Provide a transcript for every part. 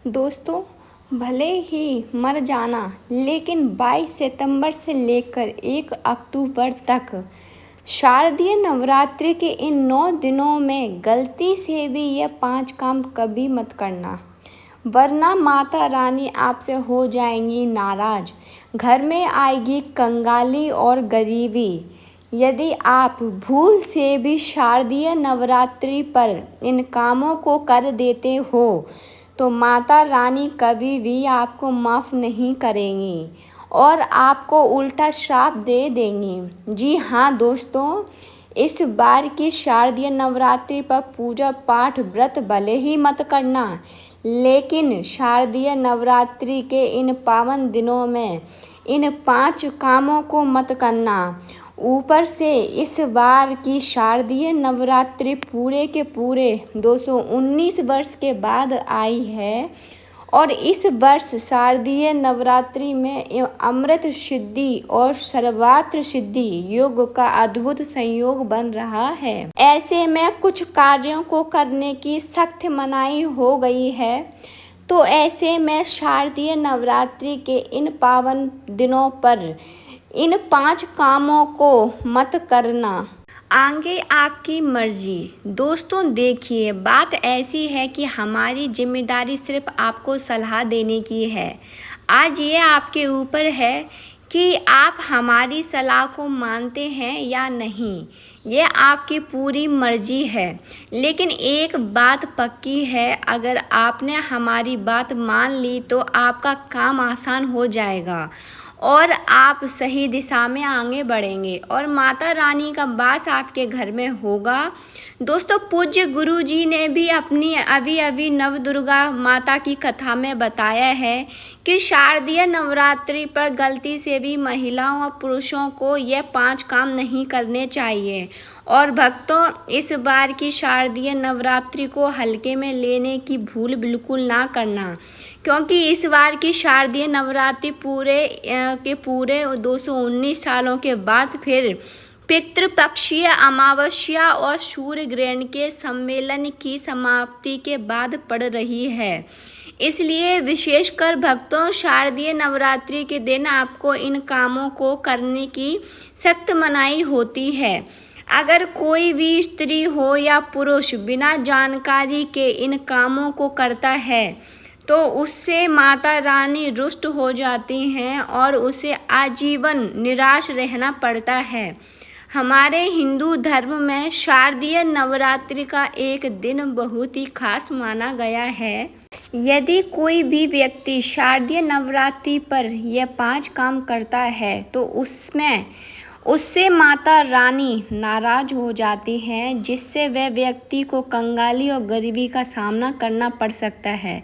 दोस्तों, भले ही मर जाना, लेकिन 22 सितंबर से लेकर 1 अक्टूबर तक शारदीय नवरात्रि के इन 9 दिनों में गलती से भी ये 5 काम कभी मत करना, वरना माता रानी आपसे हो जाएंगी नाराज। घर में आएगी कंगाली और गरीबी। यदि आप भूल से भी शारदीय नवरात्रि पर इन कामों को कर देते हो तो माता रानी कभी भी आपको माफ़ नहीं करेंगी और आपको उल्टा श्राप दे देंगी। जी हाँ दोस्तों, इस बार की शारदीय नवरात्रि पर पूजा पाठ व्रत भले ही मत करना, लेकिन शारदीय नवरात्रि के इन पावन दिनों में इन 5 कामों को मत करना। ऊपर से इस बार की शारदीय नवरात्रि पूरे के पूरे 219 वर्ष के बाद आई है और इस वर्ष शारदीय नवरात्रि में अमृत सिद्धि और सर्वात्र सिद्धि योग का अद्भुत संयोग बन रहा है। ऐसे में कुछ कार्यों को करने की सख्त मनाही हो गई है, तो ऐसे में शारदीय नवरात्रि के इन पावन दिनों पर इन 5 कामों को मत करना। आगे आपकी मर्जी। दोस्तों देखिए, बात ऐसी है कि हमारी जिम्मेदारी सिर्फ आपको सलाह देने की है। आज ये आपके ऊपर है कि आप हमारी सलाह को मानते हैं या नहीं, ये आपकी पूरी मर्जी है। लेकिन एक बात पक्की है, अगर आपने हमारी बात मान ली तो आपका काम आसान हो जाएगा और आप सही दिशा में आगे बढ़ेंगे और माता रानी का वास आपके घर में होगा। दोस्तों, पूज्य गुरु जी ने भी अपनी अभी नवदुर्गा माता की कथा में बताया है कि शारदीय नवरात्रि पर गलती से भी महिलाओं और पुरुषों को ये 5 काम नहीं करने चाहिए। और भक्तों, इस बार की शारदीय नवरात्रि को हल्के में लेने की भूल बिल्कुल ना करना, क्योंकि इस बार की शारदीय नवरात्रि पूरे 219 सालों के बाद फिर पितृपक्षीय अमावस्या और सूर्य ग्रहण के सम्मेलन की समाप्ति के बाद पड़ रही है। इसलिए विशेषकर भक्तों, शारदीय नवरात्रि के दिन आपको इन कामों को करने की सख्त मनाही होती है। अगर कोई भी स्त्री हो या पुरुष बिना जानकारी के इन कामों को करता है तो उससे माता रानी रुष्ट हो जाती हैं और उसे आजीवन निराश रहना पड़ता है। हमारे हिंदू धर्म में शारदीय नवरात्रि का एक दिन बहुत ही खास माना गया है। यदि कोई भी व्यक्ति शारदीय नवरात्रि पर यह 5 काम करता है तो उससे माता रानी नाराज हो जाती हैं, जिससे वह व्यक्ति को कंगाली और गरीबी का सामना करना पड़ सकता है।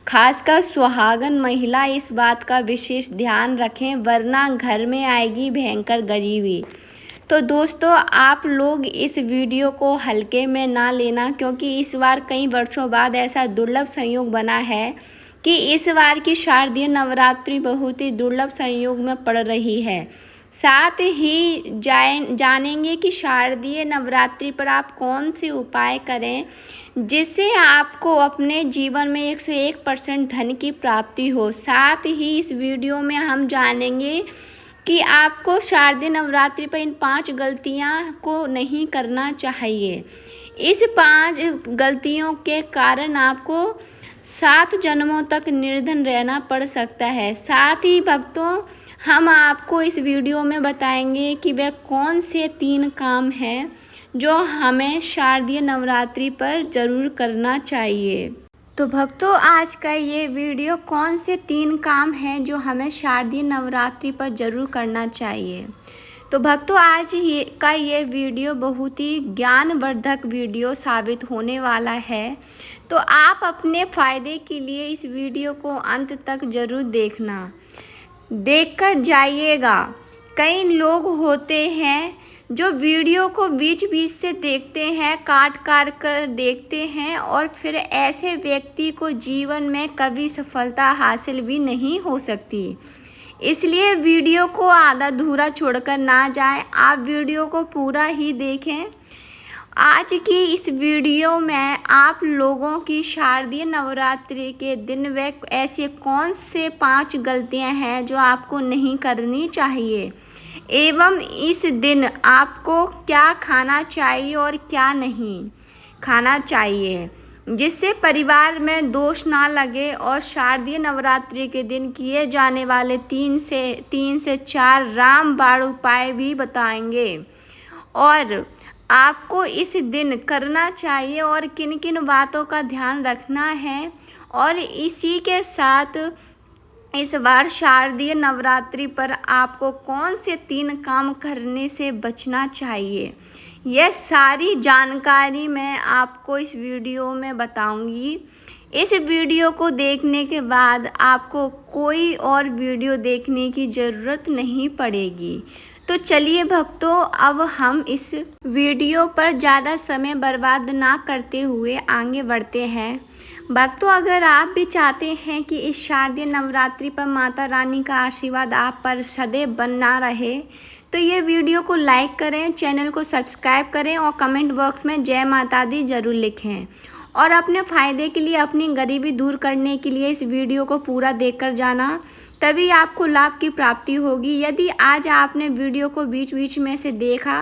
खासकर सुहागन महिला इस बात का विशेष ध्यान रखें, वरना घर में आएगी भयंकर गरीबी। तो दोस्तों, आप लोग इस वीडियो को हल्के में ना लेना, क्योंकि इस बार कई वर्षों बाद ऐसा दुर्लभ संयोग बना है कि इस बार की शारदीय नवरात्रि बहुत ही दुर्लभ संयोग में पड़ रही है। साथ ही जानेंगे कि शारदीय नवरात्रि पर आप कौन से उपाय करें जिससे आपको अपने जीवन में 101% धन की प्राप्ति हो। साथ ही इस वीडियो में हम जानेंगे कि आपको शारदीय नवरात्रि पर इन 5 गलतियां को नहीं करना चाहिए। इस 5 गलतियों के कारण आपको 7 जन्मों तक निर्धन रहना पड़ सकता है। साथ ही भक्तों, हम आपको इस वीडियो में बताएंगे कि वह कौन से 3 काम हैं जो हमें शारदीय नवरात्रि पर ज़रूर करना चाहिए। तो भक्तों, आज का ये वीडियो कौन से 3 काम हैं जो हमें शारदीय नवरात्रि पर ज़रूर करना चाहिए। तो भक्तों, आज का ये वीडियो बहुत ही ज्ञानवर्धक वीडियो साबित होने वाला है, तो आप अपने फ़ायदे के लिए इस वीडियो को अंत तक ज़रूर देखकर जाइएगा। कई लोग होते हैं जो वीडियो को बीच से देखते हैं, काट कर देखते हैं और फिर ऐसे व्यक्ति को जीवन में कभी सफलता हासिल भी नहीं हो सकती। इसलिए वीडियो को आधा अधूरा छोड़कर ना जाएं, आप वीडियो को पूरा ही देखें। आज की इस वीडियो में आप लोगों की शारदीय नवरात्रि के दिन वे ऐसे कौन से 5 गलतियां हैं जो आपको नहीं करनी चाहिए एवं इस दिन आपको क्या खाना चाहिए और क्या नहीं खाना चाहिए, जिससे परिवार में दोष ना लगे। और शारदीय नवरात्रि के दिन किए जाने वाले 3 से 4 रामबाण उपाय भी बताएंगे और आपको इस दिन करना चाहिए और किन किन बातों का ध्यान रखना है। और इसी के साथ इस बार शारदीय नवरात्रि पर आपको कौन से 3 काम करने से बचना चाहिए, यह सारी जानकारी मैं आपको इस वीडियो में बताऊंगी। इस वीडियो को देखने के बाद आपको कोई और वीडियो देखने की ज़रूरत नहीं पड़ेगी। तो चलिए भक्तों, अब हम इस वीडियो पर ज़्यादा समय बर्बाद ना करते हुए आगे बढ़ते हैं। भक्तों, अगर आप भी चाहते हैं कि इस शारदीय नवरात्रि पर माता रानी का आशीर्वाद आप पर सदैव बना रहे, तो ये वीडियो को लाइक करें, चैनल को सब्सक्राइब करें और कमेंट बॉक्स में जय माता दी ज़रूर लिखें। और अपने फ़ायदे के लिए, अपनी गरीबी दूर करने के लिए इस वीडियो को पूरा देखकर जाना, तभी आपको लाभ की प्राप्ति होगी। यदि आज आपने वीडियो को बीच बीच में से देखा,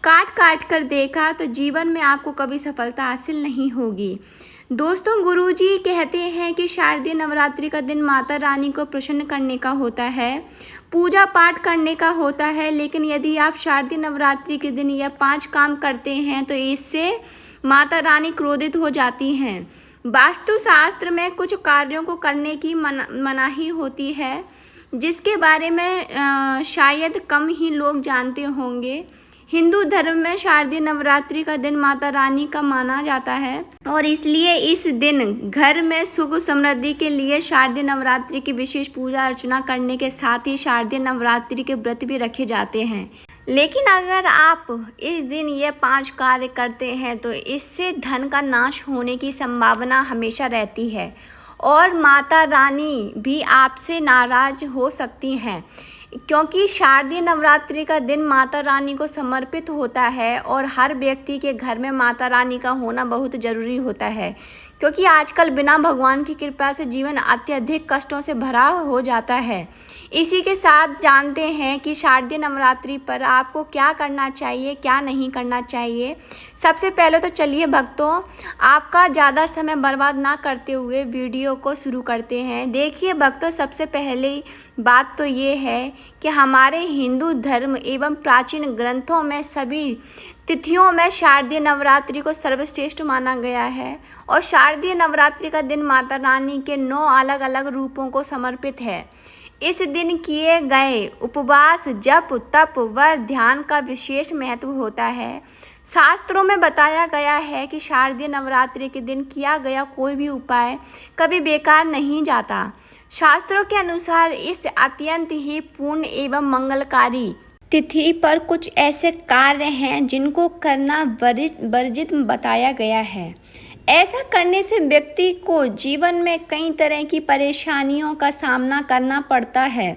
काट कर देखा, तो जीवन में आपको कभी सफलता हासिल नहीं होगी। दोस्तों, गुरुजी कहते हैं कि शारदीय नवरात्रि का दिन माता रानी को प्रसन्न करने का होता है, पूजा पाठ करने का होता है। लेकिन यदि आप शारदीय नवरात्रि के दिन यह 5 काम करते हैं तो इससे माता रानी क्रोधित हो जाती हैं। वास्तु शास्त्र में कुछ कार्यों को करने की मनाही होती है, जिसके बारे में शायद कम ही लोग जानते होंगे। हिंदू धर्म में शारदीय नवरात्रि का दिन माता रानी का माना जाता है और इसलिए इस दिन घर में सुख समृद्धि के लिए शारदीय नवरात्रि की विशेष पूजा अर्चना करने के साथ ही शारदीय नवरात्रि के व्रत भी रखे जाते हैं। लेकिन अगर आप इस दिन ये 5 कार्य करते हैं तो इससे धन का नाश होने की संभावना हमेशा रहती है और माता रानी भी आपसे नाराज हो सकती हैं, क्योंकि शारदीय नवरात्रि का दिन माता रानी को समर्पित होता है और हर व्यक्ति के घर में माता रानी का होना बहुत ज़रूरी होता है, क्योंकि आजकल बिना भगवान की कृपा से जीवन अत्यधिक कष्टों से भरा हो जाता है। इसी के साथ जानते हैं कि शारदीय नवरात्रि पर आपको क्या करना चाहिए, क्या नहीं करना चाहिए। सबसे पहले तो चलिए भक्तों, आपका ज़्यादा समय बर्बाद ना करते हुए वीडियो को शुरू करते हैं। देखिए भक्तों, सबसे पहले बात तो ये है कि हमारे हिंदू धर्म एवं प्राचीन ग्रंथों में सभी तिथियों में शारदीय नवरात्रि को सर्वश्रेष्ठ माना गया है और शारदीय नवरात्रि का दिन माता रानी के 9 अलग अलग रूपों को समर्पित है। इस दिन किए गए उपवास, जप, तप व ध्यान का विशेष महत्व होता है। शास्त्रों में बताया गया है कि शारदीय नवरात्रि के दिन किया गया कोई भी उपाय कभी बेकार नहीं जाता। शास्त्रों के अनुसार इस अत्यंत ही पूर्ण एवं मंगलकारी तिथि पर कुछ ऐसे कार्य हैं जिनको करना वर्जित बताया गया है। ऐसा करने से व्यक्ति को जीवन में कई तरह की परेशानियों का सामना करना पड़ता है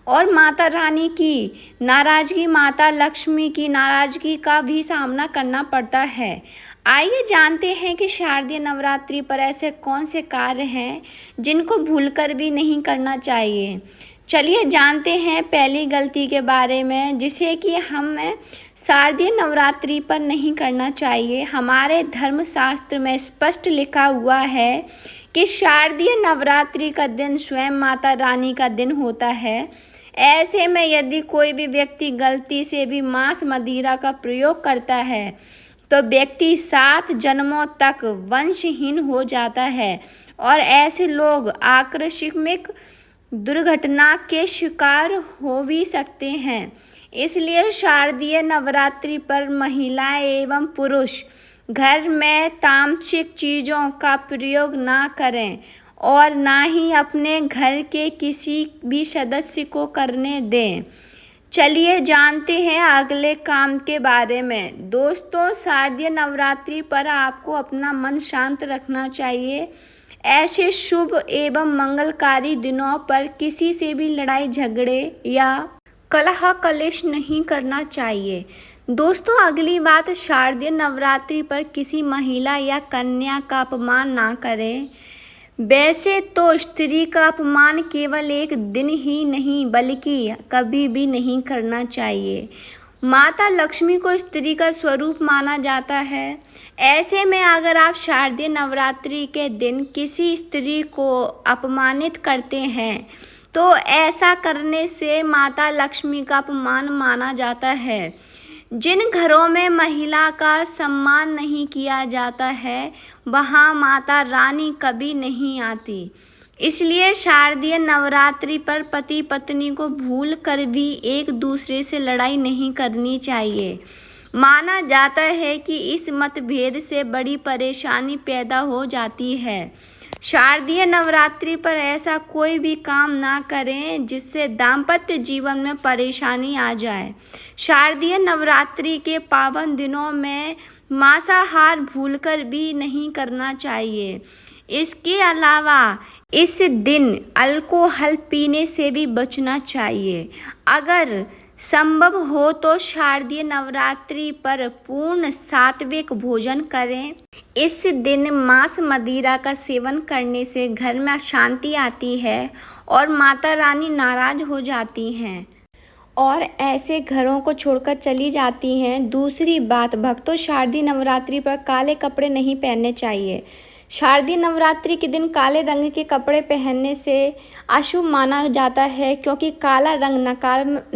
और माता रानी की नाराज़गी, माता लक्ष्मी की नाराज़गी का भी सामना करना पड़ता है। आइए जानते हैं कि शारदीय नवरात्रि पर ऐसे कौन से कार्य हैं जिनको भूलकर भी नहीं करना चाहिए। चलिए जानते हैं पहली गलती के बारे में, जिसे कि हमें शारदीय नवरात्रि पर नहीं करना चाहिए। हमारे धर्मशास्त्र में स्पष्ट लिखा हुआ है कि शारदीय नवरात्रि का दिन स्वयं माता रानी का दिन होता है। ऐसे में यदि कोई भी व्यक्ति गलती से भी मांस मदिरा का प्रयोग करता है तो व्यक्ति 7 जन्मों तक वंशहीन हो जाता है और ऐसे लोग आकस्मिक दुर्घटना के शिकार हो भी सकते हैं। इसलिए शारदीय नवरात्रि पर महिलाएं एवं पुरुष घर में तामसिक चीज़ों का प्रयोग ना करें और ना ही अपने घर के किसी भी सदस्य को करने दें। चलिए जानते हैं अगले काम के बारे में। दोस्तों, शारदीय नवरात्रि पर आपको अपना मन शांत रखना चाहिए। ऐसे शुभ एवं मंगलकारी दिनों पर किसी से भी लड़ाई झगड़े या कलह कलेश नहीं करना चाहिए। दोस्तों अगली बात, शारदीय नवरात्रि पर किसी महिला या कन्या का अपमान ना करें। वैसे तो स्त्री का अपमान केवल एक दिन ही नहीं बल्कि कभी भी नहीं करना चाहिए। माता लक्ष्मी को स्त्री का स्वरूप माना जाता है। ऐसे में अगर आप शारदीय नवरात्रि के दिन किसी स्त्री को अपमानित करते हैं तो ऐसा करने से माता लक्ष्मी का अपमान माना जाता है। जिन घरों में महिला का सम्मान नहीं किया जाता है वहाँ माता रानी कभी नहीं आती। इसलिए शारदीय नवरात्रि पर पति पत्नी को भूल कर भी एक दूसरे से लड़ाई नहीं करनी चाहिए। माना जाता है कि इस मतभेद से बड़ी परेशानी पैदा हो जाती है। शारदीय नवरात्रि पर ऐसा कोई भी काम ना करें जिससे दाम्पत्य जीवन में परेशानी आ जाए। शारदीय नवरात्रि के पावन दिनों में मांसाहार भूलकर भी नहीं करना चाहिए। इसके अलावा इस दिन अल्कोहल पीने से भी बचना चाहिए। अगर संभव हो तो शारदीय नवरात्रि पर पूर्ण सात्विक भोजन करें। इस दिन मांस मदिरा का सेवन करने से घर में अशांति आती है और माता रानी नाराज हो जाती हैं और ऐसे घरों को छोड़कर चली जाती हैं। दूसरी बात, भक्तों शारदीय नवरात्रि पर काले कपड़े नहीं पहनने चाहिए। शारदीय नवरात्रि के दिन काले रंग के कपड़े पहनने से अशुभ माना जाता है, क्योंकि काला रंग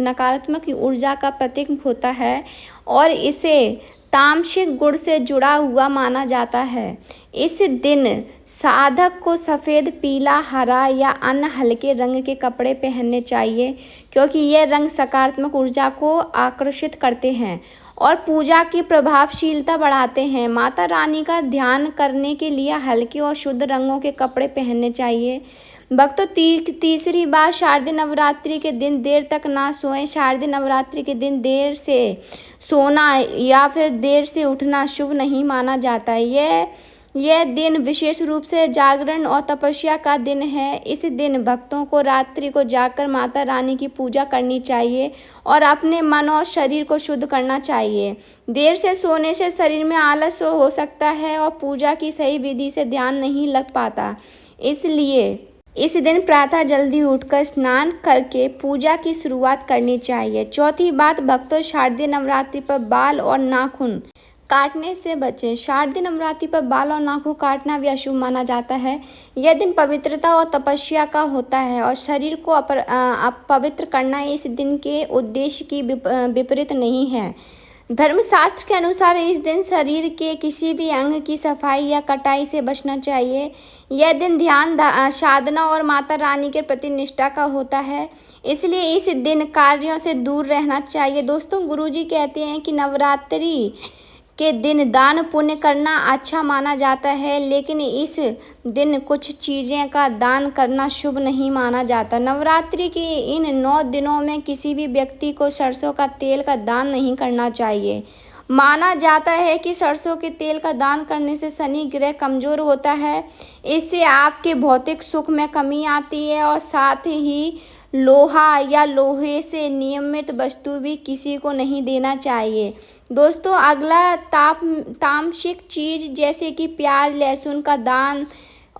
नकारात्मक ऊर्जा का प्रतीक होता है और इसे तामसिक गुण से जुड़ा हुआ माना जाता है। इस दिन साधक को सफ़ेद, पीला, हरा या अन्य हल्के रंग के कपड़े पहनने चाहिए, क्योंकि ये रंग सकारात्मक ऊर्जा को आकर्षित करते हैं और पूजा की प्रभावशीलता बढ़ाते हैं। माता रानी का ध्यान करने के लिए हल्के और शुद्ध रंगों के कपड़े पहनने चाहिए। भक्तों तीसरी बात, शारदीय नवरात्रि के दिन देर तक ना सोएं। शारदीय नवरात्रि के दिन देर से सोना या फिर देर से उठना शुभ नहीं माना जाता है। यह दिन विशेष रूप से जागरण और तपस्या का दिन है। इस दिन भक्तों को रात्रि को जागकर माता रानी की पूजा करनी चाहिए और अपने मन और शरीर को शुद्ध करना चाहिए। देर से सोने से शरीर में आलस हो सकता है और पूजा की सही विधि से ध्यान नहीं लग पाता। इसलिए इस दिन प्रातः जल्दी उठकर स्नान करके पूजा की शुरुआत करनी चाहिए। चौथी बात, भक्तों शारदीय नवरात्रि पर बाल और नाखून काटने से बचें। शारदीय नवरात्रि पर बाल और नाखून काटना भी अशुभ माना जाता है। यह दिन पवित्रता और तपस्या का होता है और शरीर को अपवित्र करना इस दिन के उद्देश्य की विपरीत नहीं है। धर्मशास्त्र के अनुसार इस दिन शरीर के किसी भी अंग की सफाई या कटाई से बचना चाहिए। यह दिन ध्यान, साधना और माता रानी के प्रति निष्ठा का होता है, इसलिए इस दिन कार्यों से दूर रहना चाहिए। दोस्तों गुरुजी कहते हैं कि नवरात्रि के दिन दान पुण्य करना अच्छा माना जाता है, लेकिन इस दिन कुछ चीज़ें का दान करना शुभ नहीं माना जाता। नवरात्रि के इन 9 दिनों में किसी भी व्यक्ति को सरसों का तेल का दान नहीं करना चाहिए। माना जाता है कि सरसों के तेल का दान करने से शनि ग्रह कमज़ोर होता है, इससे आपके भौतिक सुख में कमी आती है और साथ ही लोहा या लोहे से निर्मित वस्तु भी किसी को नहीं देना चाहिए। दोस्तों अगला तामसिक चीज़ जैसे कि प्याज लहसुन का दान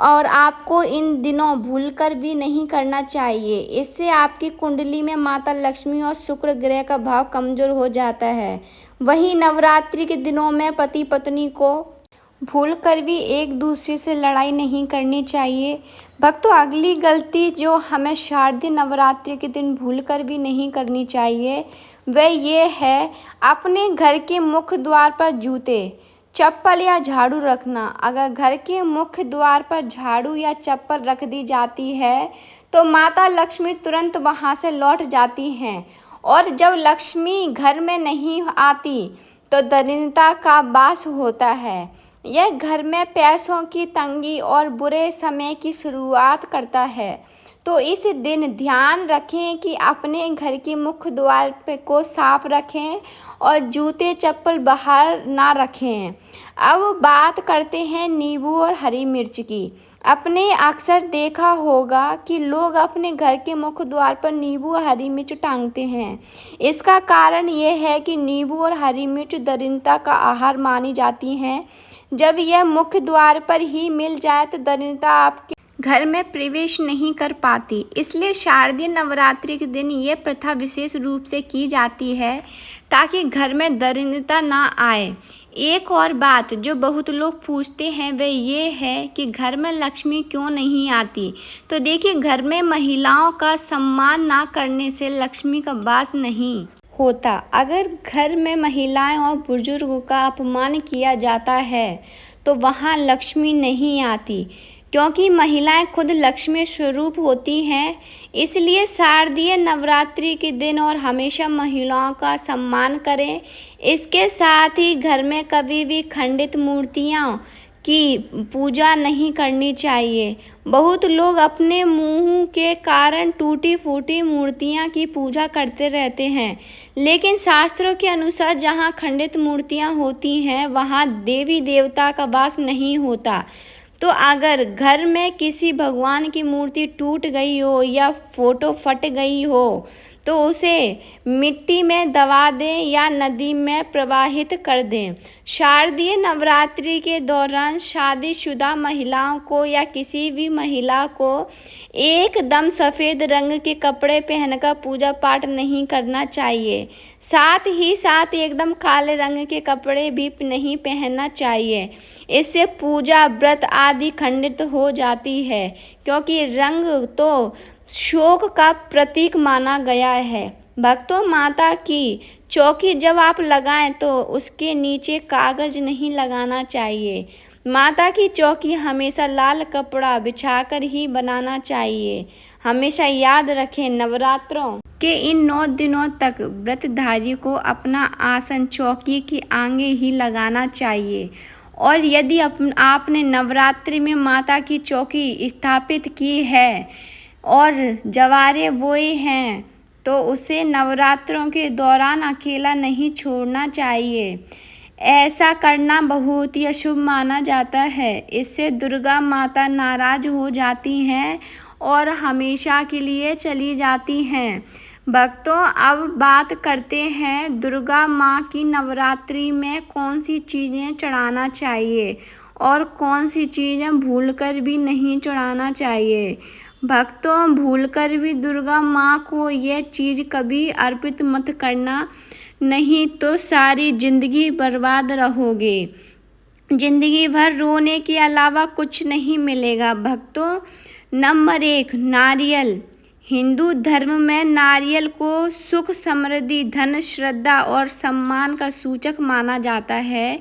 और आपको इन दिनों भूलकर भी नहीं करना चाहिए। इससे आपकी कुंडली में माता लक्ष्मी और शुक्र ग्रह का भाव कमज़ोर हो जाता है। वहीं नवरात्रि के दिनों में पति पत्नी को भूलकर भी एक दूसरे से लड़ाई नहीं करनी चाहिए। भक्तों अगली गलती जो हमें शारदीय नवरात्रि के दिन भूलकर भी नहीं करनी चाहिए वह ये है अपने घर के मुख्य द्वार पर जूते, चप्पल या झाड़ू रखना। अगर घर के मुख्य द्वार पर झाड़ू या चप्पल रख दी जाती है तो माता लक्ष्मी तुरंत वहां से लौट जाती हैं और जब लक्ष्मी घर में नहीं आती तो दरिद्रता का वास होता है। यह घर में पैसों की तंगी और बुरे समय की शुरुआत करता है। तो इस दिन ध्यान रखें कि अपने घर के मुख्य द्वार को साफ रखें और जूते चप्पल बाहर ना रखें। अब बात करते हैं नींबू और हरी मिर्च की। आपने अक्सर देखा होगा कि लोग अपने घर के मुख्य द्वार पर नींबू और हरी मिर्च टांगते हैं। इसका कारण ये है कि नींबू और हरी मिर्च दरिद्रता का आहार मानी जाती हैं। जब यह मुख्य द्वार पर ही मिल जाए तो दरिद्रता आपके घर में प्रवेश नहीं कर पाती। इसलिए शारदीय नवरात्रि के दिन ये प्रथा विशेष रूप से की जाती है ताकि घर में दरिद्रता ना आए। एक और बात जो बहुत लोग पूछते हैं वह ये है कि घर में लक्ष्मी क्यों नहीं आती। तो देखिए, घर में महिलाओं का सम्मान ना करने से लक्ष्मी का वास नहीं होता। अगर घर में महिलाएं और बुजुर्गों का अपमान किया जाता है तो वहाँ लक्ष्मी नहीं आती, क्योंकि महिलाएं खुद लक्ष्मी स्वरूप होती हैं। इसलिए शारदीय नवरात्रि के दिन और हमेशा महिलाओं का सम्मान करें। इसके साथ ही घर में कभी भी खंडित मूर्तियों की पूजा नहीं करनी चाहिए। बहुत लोग अपने मुंह के कारण टूटी फूटी मूर्तियां की पूजा करते रहते हैं, लेकिन शास्त्रों के अनुसार जहां खंडित मूर्तियां होती हैं वहां देवी देवता का वास नहीं होता। तो अगर घर में किसी भगवान की मूर्ति टूट गई हो या फोटो फट गई हो तो उसे मिट्टी में दबा दें या नदी में प्रवाहित कर दें। शारदीय नवरात्रि के दौरान शादीशुदा महिलाओं को या किसी भी महिला को एकदम सफ़ेद रंग के कपड़े पहनकर पूजा पाठ नहीं करना चाहिए। साथ ही साथ एकदम काले रंग के कपड़े भी नहीं पहनना चाहिए। इससे पूजा व्रत आदि खंडित हो जाती है, क्योंकि रंग तो शोक का प्रतीक माना गया है। भक्तों, माता की चौकी जब आप लगाएं तो उसके नीचे कागज नहीं लगाना चाहिए। माता की चौकी हमेशा लाल कपड़ा बिछाकर ही बनाना चाहिए। हमेशा याद रखें, नवरात्रों के इन 9 दिनों तक व्रतधारी को अपना आसन चौकी के आगे ही लगाना चाहिए। और यदि आपने नवरात्रि में माता की चौकी स्थापित की है और जवारे बोए हैं तो उसे नवरात्रों के दौरान अकेला नहीं छोड़ना चाहिए। ऐसा करना बहुत ही अशुभ माना जाता है। इससे दुर्गा माता नाराज हो जाती हैं और हमेशा के लिए चली जाती हैं। भक्तों, अब बात करते हैं दुर्गा माँ की नवरात्रि में कौन सी चीज़ें चढ़ाना चाहिए और कौन सी चीज़ें भूलकर भी नहीं चढ़ाना चाहिए। भक्तों, भूलकर भी दुर्गा माँ को यह चीज़ कभी अर्पित मत करना, नहीं तो सारी जिंदगी बर्बाद रहोगे। जिंदगी भर रोने के अलावा कुछ नहीं मिलेगा। भक्तों, नंबर 1, नारियल। हिंदू धर्म में नारियल को सुख, समृद्धि, धन, श्रद्धा और सम्मान का सूचक माना जाता है।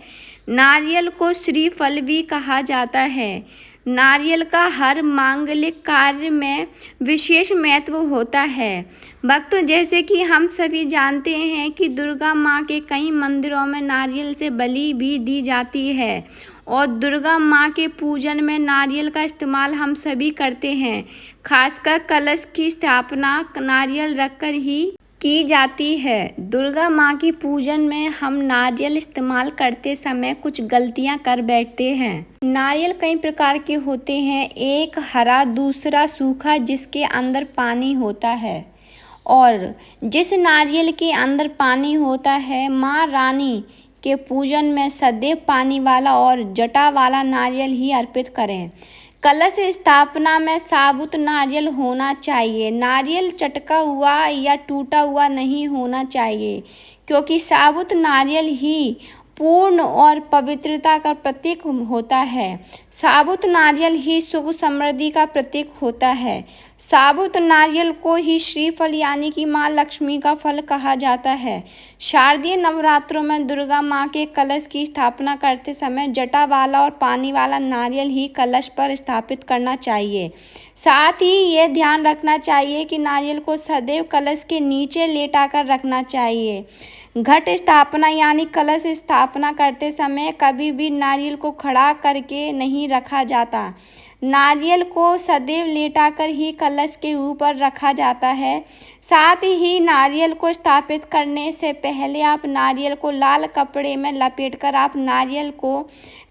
नारियल को श्रीफल भी कहा जाता है। नारियल का हर मांगलिक कार्य में विशेष महत्व होता है। भक्तों, जैसे कि हम सभी जानते हैं कि दुर्गा माँ के कई मंदिरों में नारियल से बलि भी दी जाती है और दुर्गा माँ के पूजन में नारियल का इस्तेमाल हम सभी करते हैं। खासकर कलश की स्थापना नारियल रखकर ही की जाती है। दुर्गा माँ की पूजन में हम नारियल इस्तेमाल करते समय कुछ गलतियाँ कर बैठते हैं। नारियल कई प्रकार के होते हैं, एक हरा, दूसरा सूखा जिसके अंदर पानी होता है। और जिस नारियल के अंदर पानी होता है, माँ रानी के पूजन में सदैव पानी वाला और जटा वाला नारियल ही अर्पित करें। कलश स्थापना में साबुत नारियल होना चाहिए। नारियल चटका हुआ या टूटा हुआ नहीं होना चाहिए, क्योंकि साबुत नारियल ही पूर्ण और पवित्रता का प्रतीक होता है। साबुत नारियल ही सुख समृद्धि का प्रतीक होता है। साबुत नारियल को ही श्रीफल यानी कि माँ लक्ष्मी का फल कहा जाता है। शारदीय नवरात्रों में दुर्गा माँ के कलश की स्थापना करते समय जटा वाला और पानी वाला नारियल ही कलश पर स्थापित करना चाहिए। साथ ही ये ध्यान रखना चाहिए कि नारियल को सदैव कलश के नीचे लेटाकर रखना चाहिए। घट स्थापना यानी कलश स्थापना करते समय कभी भी नारियल को खड़ा करके नहीं रखा जाता। नारियल को सदैव लेटाकर ही कलश के ऊपर रखा जाता है। साथ ही नारियल को स्थापित करने से पहले आप नारियल को लाल कपड़े में लपेटकर आप नारियल को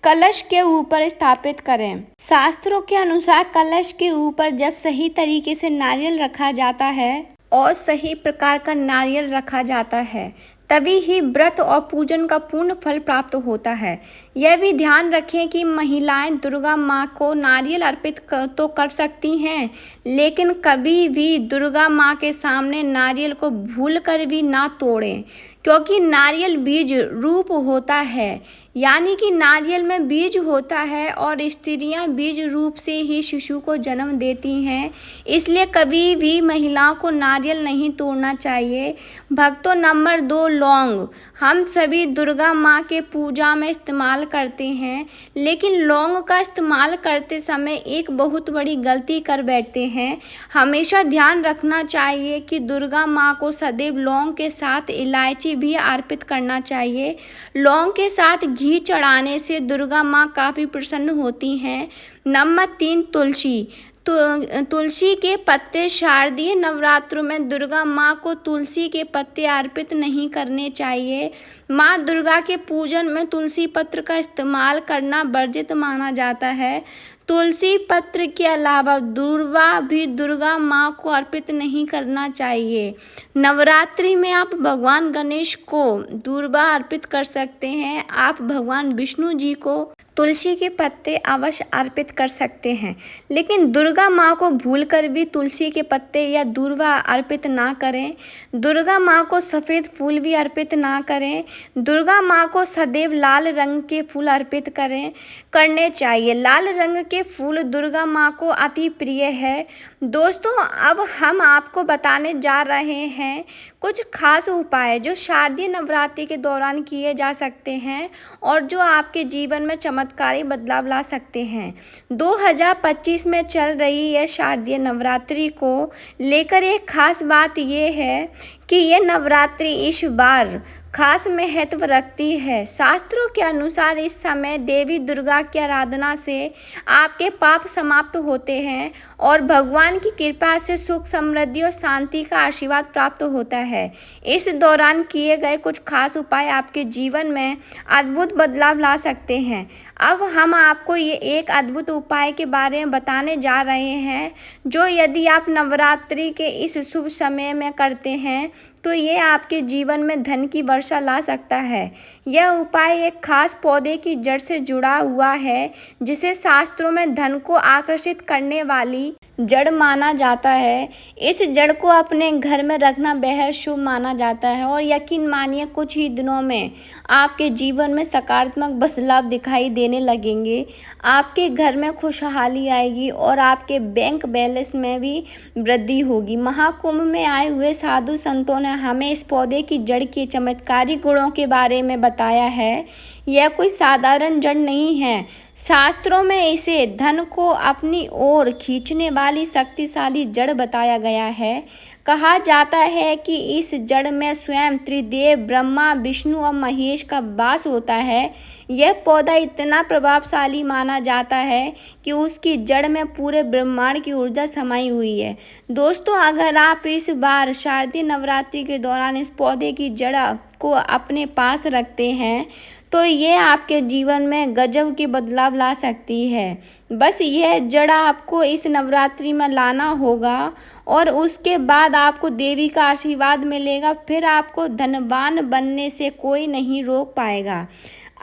कलश के ऊपर स्थापित करें। शास्त्रों के अनुसार कलश के ऊपर जब सही तरीके से नारियल रखा जाता है और सही प्रकार का नारियल रखा जाता है, तभी ही व्रत और पूजन का पूर्ण फल प्राप्त होता है। यह भी ध्यान रखें कि महिलाएं दुर्गा माँ को नारियल अर्पित तो कर सकती हैं, लेकिन कभी भी दुर्गा माँ के सामने नारियल को भूलकर भी ना तोड़ें, क्योंकि नारियल बीज रूप होता है, यानी कि नारियल में बीज होता है और स्त्रियां बीज रूप से ही शिशु को जन्म देती हैं। इसलिए कभी भी महिलाओं को नारियल नहीं तोड़ना चाहिए। भक्तों, नंबर 2, लौंग। हम सभी दुर्गा माँ के पूजा में इस्तेमाल करते हैं, लेकिन लौंग का इस्तेमाल करते समय एक बहुत बड़ी गलती कर बैठते हैं। हमेशा ध्यान रखना चाहिए कि दुर्गा माँ को सदैव लौंग के साथ इलायची भी अर्पित करना चाहिए। लौंग के साथ घी चढ़ाने से दुर्गा माँ काफ़ी प्रसन्न होती हैं। नंबर 3, तुलसी। तुलसी के पत्ते। शारदीय नवरात्रों में दुर्गा माँ को तुलसी के पत्ते अर्पित नहीं करने चाहिए। माँ दुर्गा के पूजन में तुलसी पत्र का इस्तेमाल करना वर्जित माना जाता है। तुलसी पत्र के अलावा दूर्वा भी दुर्गा माँ को अर्पित नहीं करना चाहिए। नवरात्रि में आप भगवान गणेश को दूर्वा अर्पित कर सकते हैं। आप भगवान विष्णु जी को तुलसी के पत्ते अवश्य अर्पित कर सकते हैं, लेकिन दुर्गा माँ को भूलकर भी तुलसी के पत्ते या दूर्वा अर्पित ना करें। दुर्गा माँ को सफ़ेद फूल भी अर्पित ना करें। दुर्गा माँ को सदैव लाल रंग के फूल अर्पित करने चाहिए। लाल रंग के फूल दुर्गा माँ को अति प्रिय है। दोस्तों, अब हम आपको बताने जा रहे हैं कुछ खास उपाय जो शारदीय नवरात्रि के दौरान किए जा सकते हैं और जो आपके जीवन में चमत्कारी बदलाव ला सकते हैं। 2025 में चल रही है शारदीय नवरात्रि को लेकर एक खास बात ये है कि ये नवरात्रि इस बार खास महत्व रखती है। शास्त्रों के अनुसार इस समय देवी दुर्गा की आराधना से आपके पाप समाप्त होते हैं और भगवान की कृपा से सुख, समृद्धि और शांति का आशीर्वाद प्राप्त होता है। इस दौरान किए गए कुछ खास उपाय आपके जीवन में अद्भुत बदलाव ला सकते हैं। अब हम आपको ये एक अद्भुत उपाय के बारे में बताने जा रहे हैं, जो यदि आप नवरात्रि के इस शुभ समय में करते हैं तो ये आपके जीवन में धन की वर्षा ला सकता है। यह उपाय एक खास पौधे की जड़ से जुड़ा हुआ है, जिसे शास्त्रों में धन को आकर्षित करने वाली जड़ माना जाता है। इस जड़ को अपने घर में रखना बेहद शुभ माना जाता है और यकीन मानिए कुछ ही दिनों में आपके जीवन में सकारात्मक बदलाव दिखाई देने लगेंगे। आपके घर में खुशहाली आएगी और आपके बैंक बैलेंस में भी वृद्धि होगी। महाकुंभ में आए हुए साधु संतों ने हमें इस पौधे की जड़ के चमत्कारी गुणों के बारे में बताया है। यह कोई साधारण जड़ नहीं है। शास्त्रों में इसे धन को अपनी ओर खींचने वाली शक्तिशाली जड़ बताया गया है। कहा जाता है कि इस जड़ में स्वयं त्रिदेव ब्रह्मा, विष्णु और महेश का वास होता है। यह पौधा इतना प्रभावशाली माना जाता है कि उसकी जड़ में पूरे ब्रह्मांड की ऊर्जा समाई हुई है। दोस्तों, अगर आप इस बार शारदीय नवरात्रि के दौरान इस पौधे की जड़ को अपने पास रखते हैं तो ये आपके जीवन में गजब के बदलाव ला सकती है। बस यह जड़ आपको इस नवरात्रि में लाना होगा और उसके बाद आपको देवी का आशीर्वाद मिलेगा। फिर आपको धनवान बनने से कोई नहीं रोक पाएगा।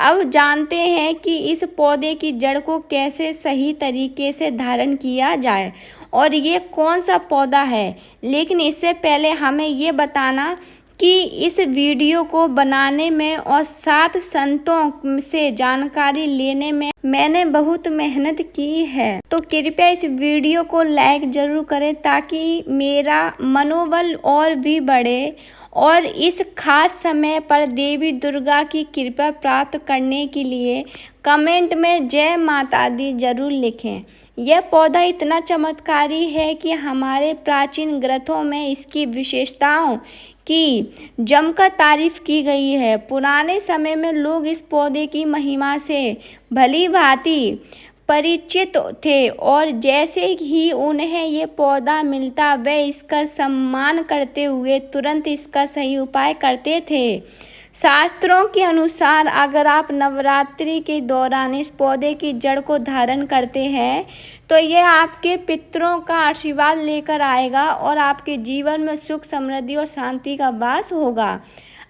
अब जानते हैं कि इस पौधे की जड़ को कैसे सही तरीके से धारण किया जाए और ये कौन सा पौधा है। लेकिन इससे पहले हमें ये बताना कि इस वीडियो को बनाने में और 7 संतों से जानकारी लेने में मैंने बहुत मेहनत की है, तो कृपया इस वीडियो को लाइक ज़रूर करें ताकि मेरा मनोबल और भी बढ़े और इस खास समय पर देवी दुर्गा की कृपा प्राप्त करने के लिए कमेंट में जय माता दी ज़रूर लिखें। यह पौधा इतना चमत्कारी है कि हमारे प्राचीन ग्रंथों में इसकी विशेषताओं की जमकर तारीफ की गई है। पुराने समय में लोग इस पौधे की महिमा से भली भांति परिचित थे और जैसे ही उन्हें ये पौधा मिलता वे इसका सम्मान करते हुए तुरंत इसका सही उपाय करते थे। शास्त्रों के अनुसार अगर आप नवरात्रि के दौरान इस पौधे की जड़ को धारण करते हैं तो ये आपके पितरों का आशीर्वाद लेकर आएगा और आपके जीवन में सुख, समृद्धि और शांति का वास होगा।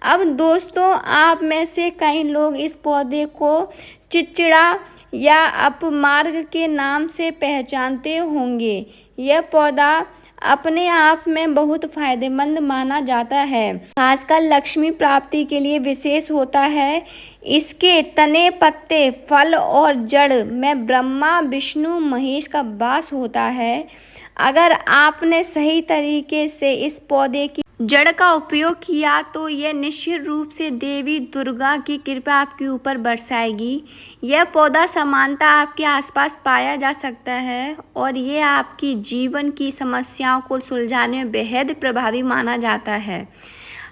अब दोस्तों, आप में से कई लोग इस पौधे को चिचिड़ा या अपमार्ग के नाम से पहचानते होंगे। यह पौधा अपने आप में बहुत फायदेमंद माना जाता है, खासकर लक्ष्मी प्राप्ति के लिए विशेष होता है। इसके तने, पत्ते, फल और जड़ में ब्रह्मा, विष्णु, महेश का वास होता है। अगर आपने सही तरीके से इस पौधे की जड़ का उपयोग किया तो यह निश्चित रूप से देवी दुर्गा की कृपा आपके ऊपर बरसाएगी। यह पौधा सामान्यतः आपके आसपास पाया जा सकता है और ये आपकी जीवन की समस्याओं को सुलझाने में बेहद प्रभावी माना जाता है।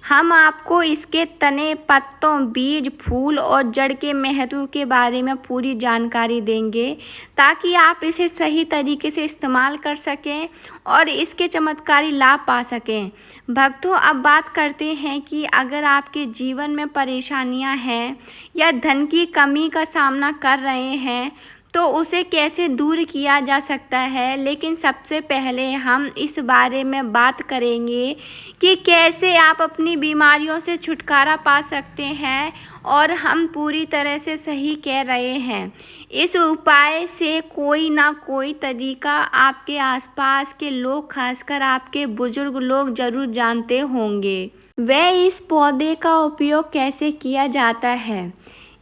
हम आपको इसके तने, पत्तों, बीज, फूल और जड़ के महत्व के बारे में पूरी जानकारी देंगे ताकि आप इसे सही तरीके से इस्तेमाल कर सकें और इसके चमत्कारी लाभ पा सकें। भक्तों, अब बात करते हैं कि अगर आपके जीवन में परेशानियां हैं या धन की कमी का सामना कर रहे हैं तो उसे कैसे दूर किया जा सकता है। लेकिन सबसे पहले हम इस बारे में बात करेंगे कि कैसे आप अपनी बीमारियों से छुटकारा पा सकते हैं और हम पूरी तरह से सही कह रहे हैं। इस उपाय से कोई ना कोई तरीका आपके आसपास के लोग, खासकर आपके बुजुर्ग लोग जरूर जानते होंगे। वे इस पौधे का उपयोग कैसे किया जाता है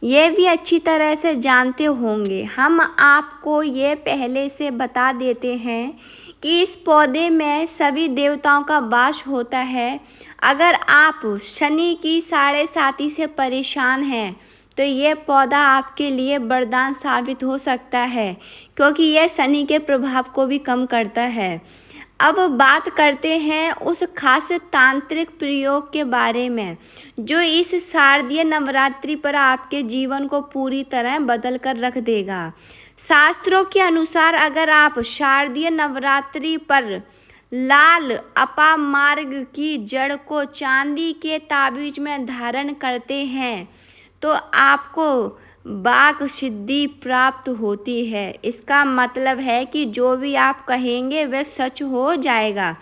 ये भी अच्छी तरह से जानते होंगे। हम आपको ये पहले से बता देते हैं कि इस पौधे में सभी देवताओं का वास होता है। अगर आप शनि की 7.5 से परेशान हैं तो ये पौधा आपके लिए वरदान साबित हो सकता है, क्योंकि यह शनि के प्रभाव को भी कम करता है। अब बात करते हैं उस खास तांत्रिक प्रयोग के बारे में जो इस शारदीय नवरात्रि पर आपके जीवन को पूरी तरह बदल कर रख देगा। शास्त्रों के अनुसार अगर आप शारदीय नवरात्रि पर लाल अपामार्ग की जड़ को चांदी के ताबीज में धारण करते हैं तो आपको वाक सिद्धि प्राप्त होती है। इसका मतलब है कि जो भी आप कहेंगे वह सच हो जाएगा।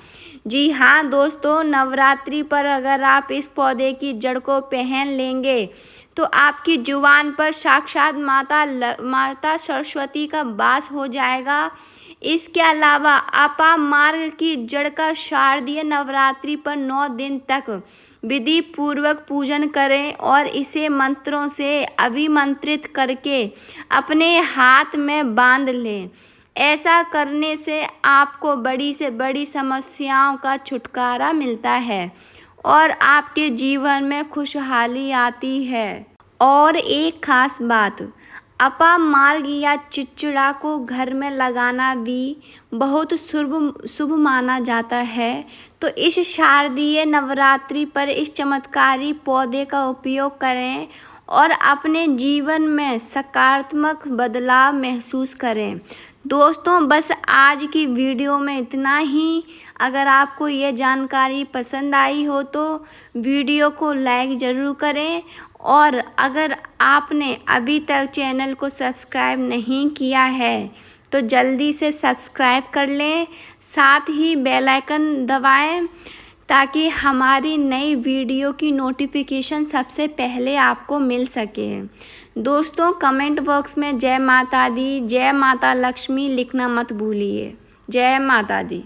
जी हाँ दोस्तों, नवरात्रि पर अगर आप इस पौधे की जड़ को पहन लेंगे तो आपकी जुबान पर साक्षात माता सरस्वती का वास हो जाएगा। इसके अलावा अपामार्ग की जड़ का शारदीय नवरात्रि पर 9 दिन तक विधि पूर्वक पूजन करें और इसे मंत्रों से अभिमंत्रित करके अपने हाथ में बांध लें। ऐसा करने से आपको बड़ी से बड़ी समस्याओं का छुटकारा मिलता है और आपके जीवन में खुशहाली आती है। और एक खास बात, अपामार्ग या चिचिड़ा को घर में लगाना भी बहुत शुभ माना जाता है। तो इस शारदीय नवरात्रि पर इस चमत्कारी पौधे का उपयोग करें और अपने जीवन में सकारात्मक बदलाव महसूस करें। दोस्तों, बस आज की वीडियो में इतना ही। अगर आपको ये जानकारी पसंद आई हो तो वीडियो को लाइक ज़रूर करें और अगर आपने अभी तक चैनल को सब्सक्राइब नहीं किया है तो जल्दी से सब्सक्राइब कर लें, साथ ही बेल आइकन दबाएं ताकि हमारी नई वीडियो की नोटिफिकेशन सबसे पहले आपको मिल सके। दोस्तों, कमेंट बॉक्स में जय माता दी, जय माता लक्ष्मी लिखना मत भूलिए। जय माता दी।